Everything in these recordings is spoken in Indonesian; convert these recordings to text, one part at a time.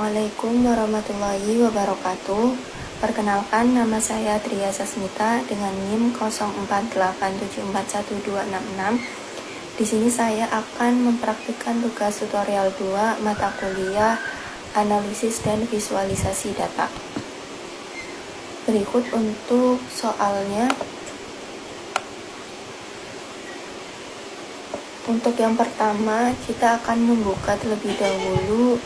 Assalamualaikum warahmatullahi wabarakatuh. Perkenalkan, nama saya Tria Sasmita dengan NIM 0487412666. Di sini saya akan mempraktikkan tugas tutorial 2 mata kuliah Analisis dan Visualisasi Data. Berikut untuk soalnya. Untuk yang pertama, kita akan membuka terlebih dahulu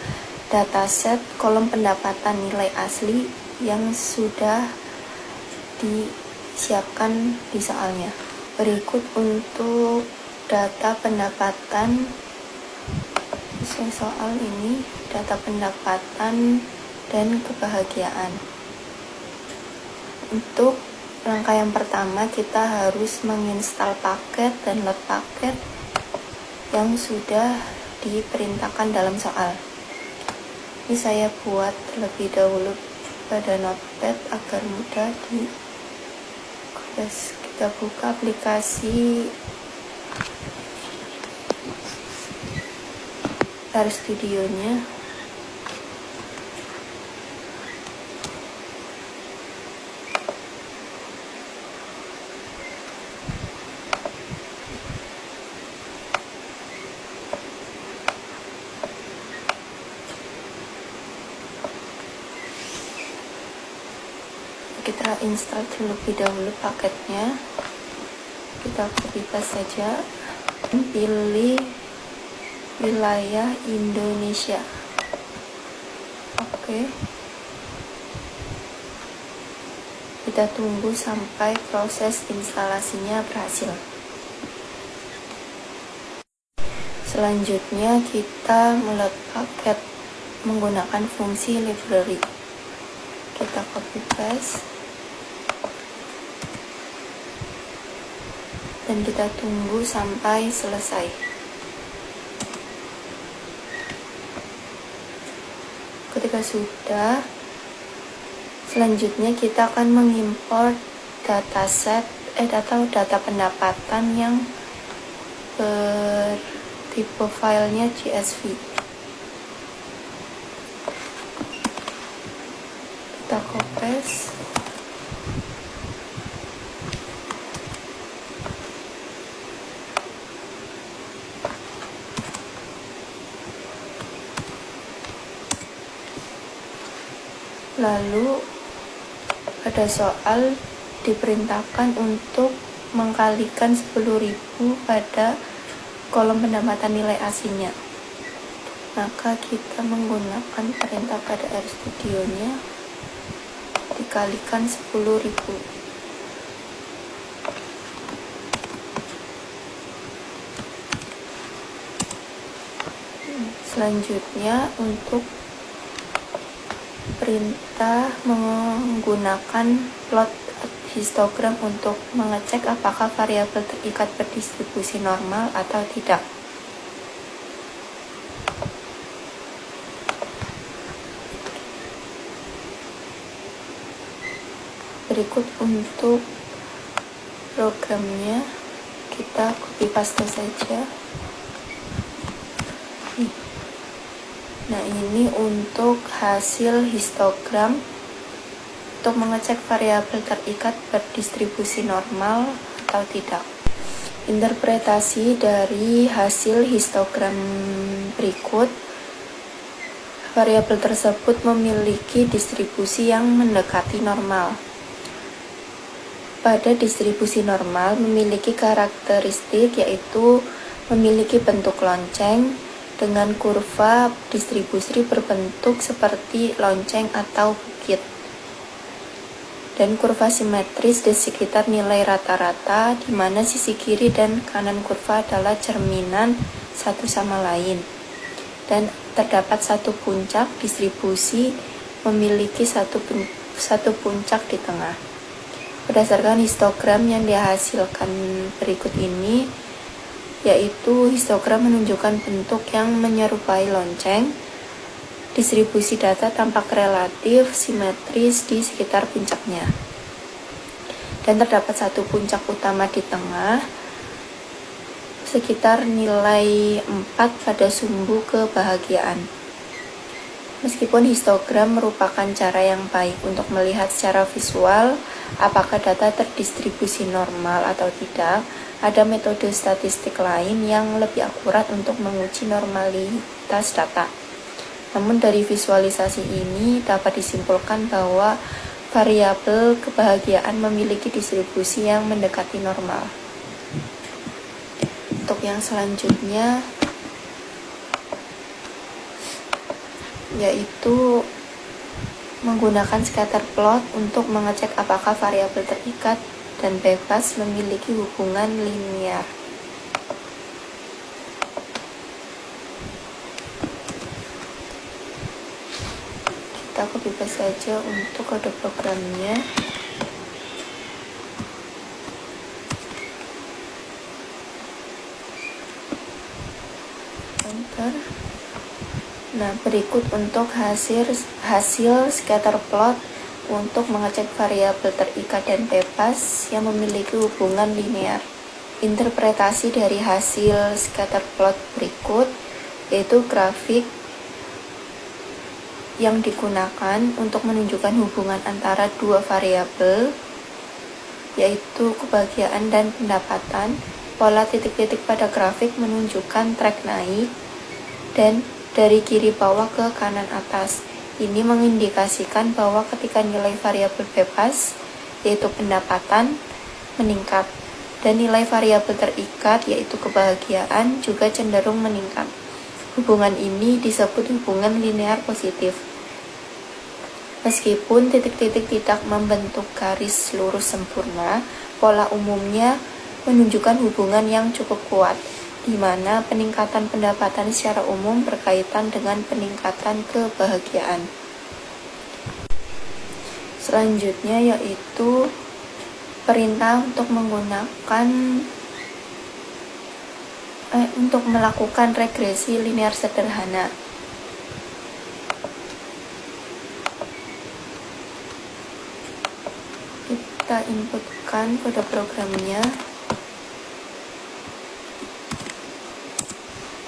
dataset kolom pendapatan nilai asli yang sudah disiapkan di soalnya. Berikut untuk data pendapatan sesuai soal ini, data pendapatan dan kebahagiaan. Untuk langkah yang pertama, kita harus menginstal paket dan load paket yang sudah diperintahkan dalam soal. Ini saya buat terlebih dahulu pada notepad agar mudah kita buka aplikasi RStudionya. Kita install terlebih dahulu paketnya. Kita copy paste saja, pilih wilayah Indonesia. Oke, kita tunggu sampai proses instalasinya berhasil. Selanjutnya kita meload paket menggunakan fungsi library. Kita copy paste dan kita tunggu sampai selesai. Ketika sudah, selanjutnya kita akan mengimport dataset atau data pendapatan yang bertipe filenya CSV. Kita copy. Lalu pada soal diperintahkan untuk mengkalikan 10.000 pada kolom pendapatan nilai aslinya. Maka kita menggunakan perintah pada RStudionya, dikalikan 10.000. Selanjutnya untuk perintah menggunakan plot histogram untuk mengecek apakah variabel terikat berdistribusi normal atau tidak. Berikut untuk programnya, kita copy paste saja. Nah, ini untuk hasil histogram untuk mengecek variabel terikat berdistribusi normal atau tidak. Interpretasi dari hasil histogram berikut, variabel tersebut memiliki distribusi yang mendekati normal. Pada distribusi normal memiliki karakteristik yaitu memiliki bentuk lonceng dengan kurva distribusi berbentuk seperti lonceng atau bukit, dan kurva simetris di sekitar nilai rata-rata, di mana sisi kiri dan kanan kurva adalah cerminan satu sama lain, dan terdapat satu puncak distribusi memiliki satu puncak di tengah. Berdasarkan histogram yang dihasilkan berikut ini, yaitu histogram menunjukkan bentuk yang menyerupai lonceng. Distribusi data tampak relatif simetris di sekitar puncaknya, dan terdapat satu puncak utama di tengah, sekitar nilai 4 pada sumbu kebahagiaan. Meskipun histogram merupakan cara yang baik untuk melihat secara visual apakah data terdistribusi normal atau tidak, ada metode statistik lain yang lebih akurat untuk menguji normalitas data. Namun dari visualisasi ini dapat disimpulkan bahwa variabel kebahagiaan memiliki distribusi yang mendekati normal. Untuk yang selanjutnya yaitu menggunakan scatter plot untuk mengecek apakah variabel terikat dan bebas memiliki hubungan linear. Kita copy paste saja untuk kode programnya. Enter. Nah, berikut untuk hasil scatter plot untuk mengecek variabel terikat dan bebas yang memiliki hubungan linear. Interpretasi dari hasil scatter plot berikut yaitu grafik yang digunakan untuk menunjukkan hubungan antara dua variabel yaitu kebahagiaan dan pendapatan. Pola titik-titik pada grafik menunjukkan trek naik dan dari kiri bawah ke kanan atas. Ini mengindikasikan bahwa ketika nilai variabel bebas, yaitu pendapatan, meningkat, dan nilai variabel terikat, yaitu kebahagiaan, juga cenderung meningkat. Hubungan ini disebut hubungan linear positif. Meskipun titik-titik tidak membentuk garis lurus sempurna, pola umumnya menunjukkan hubungan yang cukup kuat, di mana peningkatan pendapatan secara umum berkaitan dengan peningkatan kebahagiaan. Selanjutnya yaitu perintah untuk melakukan regresi linear sederhana. Kita inputkan kode programnya.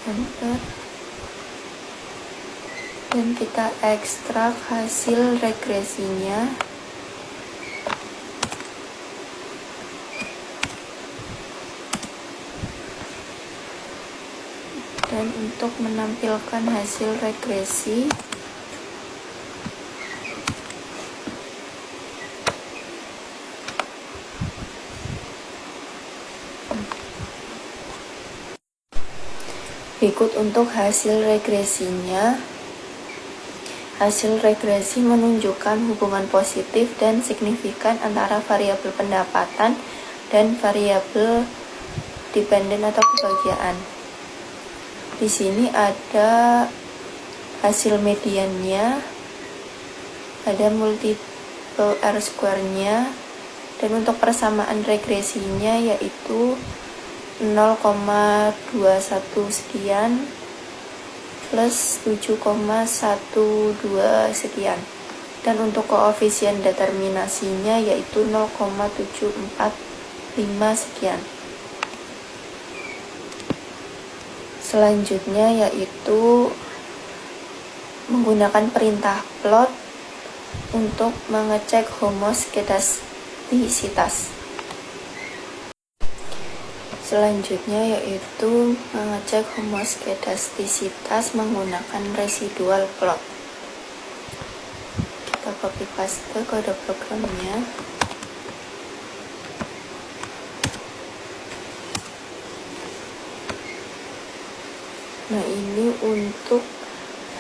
Enter. Dan kita ekstrak hasil regresinya. Dan untuk menampilkan hasil regresi, berikut untuk hasil regresinya. Hasil regresi menunjukkan hubungan positif dan signifikan antara variabel pendapatan dan variabel dependen atau kebahagiaan. Di sini ada hasil mediannya, ada multiple R-square-nya, dan untuk persamaan regresinya yaitu 0,21 sekian plus 7,12 sekian, dan untuk koefisien determinasinya yaitu 0,745 sekian. Selanjutnya yaitu menggunakan perintah plot untuk mengecek homoskedastisitas. Selanjutnya yaitu mengecek homoskedastisitas menggunakan residual plot. Kita copy paste kode programnya. Nah, ini untuk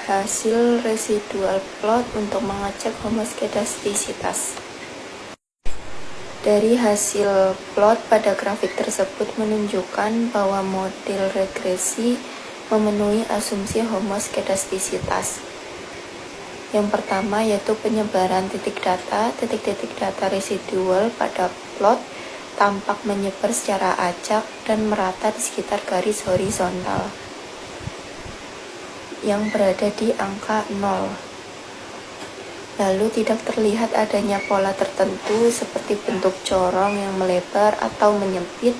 hasil residual plot untuk mengecek homoskedastisitas. Dari hasil plot pada grafik tersebut menunjukkan bahwa model regresi memenuhi asumsi homoskedastisitas. Yang pertama yaitu penyebaran titik-titik data residual pada plot tampak menyebar secara acak dan merata di sekitar garis horizontal yang berada di angka 0. Lalu tidak terlihat adanya pola tertentu seperti bentuk corong yang melebar atau menyempit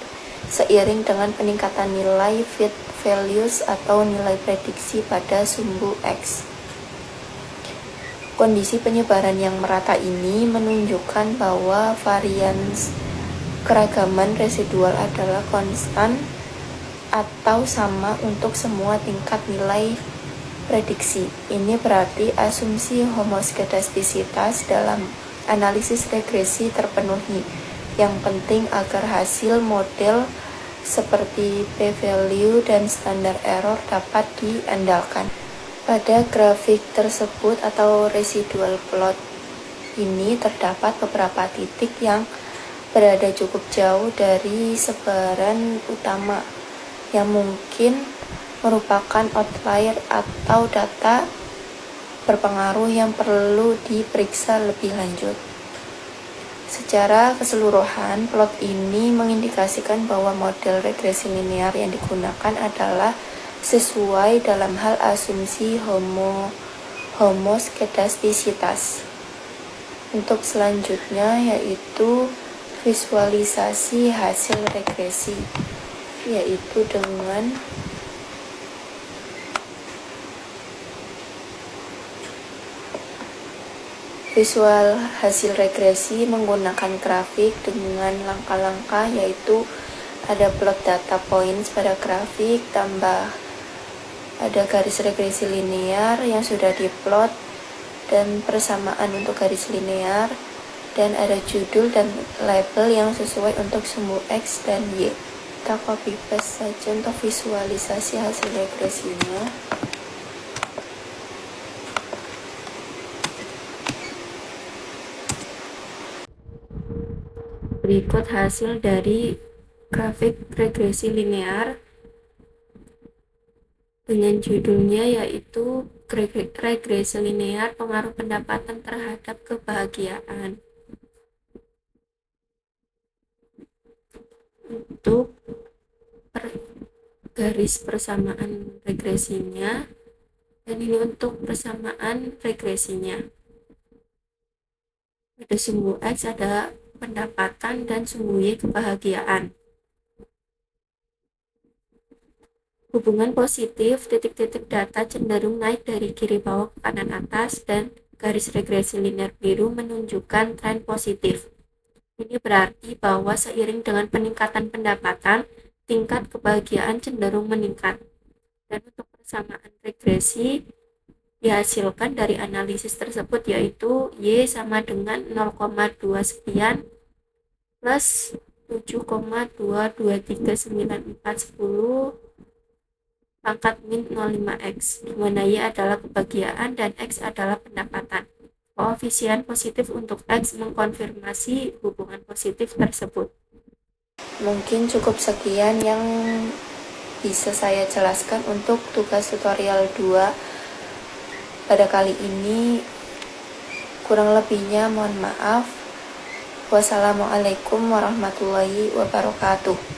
seiring dengan peningkatan nilai fit values atau nilai prediksi pada sumbu X. Kondisi penyebaran yang merata ini menunjukkan bahwa varians keragaman residual adalah konstan atau sama untuk semua tingkat nilai prediksi. Ini berarti asumsi homoskedastisitas dalam analisis regresi terpenuhi. Yang penting agar hasil model seperti p-value dan standar error dapat diandalkan. Pada grafik tersebut atau residual plot ini terdapat beberapa titik yang berada cukup jauh dari sebaran utama yang mungkin merupakan outlier atau data berpengaruh yang perlu diperiksa lebih lanjut. Secara keseluruhan, plot ini mengindikasikan bahwa model regresi linear yang digunakan adalah sesuai dalam hal asumsi homoskedastisitas. Untuk selanjutnya yaitu visualisasi hasil regresi, yaitu dengan visual hasil regresi menggunakan grafik dengan langkah-langkah, yaitu ada plot data points pada grafik, tambah ada garis regresi linear yang sudah diplot dan persamaan untuk garis linear, dan ada judul dan label yang sesuai untuk sumbu X dan Y. Kita copy paste saja untuk visualisasi hasil regresinya. Berikut hasil dari grafik regresi linear dengan judulnya yaitu regresi linear pengaruh pendapatan terhadap kebahagiaan. Untuk garis persamaan regresinya, dan ini untuk persamaan regresinya. Ada sumbu X, ada pendapatan, dan sumbu Y kebahagiaan. Hubungan positif, titik-titik data cenderung naik dari kiri bawah ke kanan atas, dan garis regresi linear biru menunjukkan tren positif. Ini berarti bahwa seiring dengan peningkatan pendapatan, tingkat kebahagiaan cenderung meningkat. Dan untuk persamaan regresi dihasilkan dari analisis tersebut yaitu Y sama dengan 0,2 sekian plus 7,2239410 pangkat min 05x, di mana Y adalah kebahagiaan dan X adalah pendapatan. Koefisien positif untuk X mengkonfirmasi hubungan positif tersebut. Mungkin cukup sekian yang bisa saya jelaskan untuk tugas tutorial 2 pada kali ini. Kurang lebihnya mohon maaf. Wassalamualaikum warahmatullahi wabarakatuh.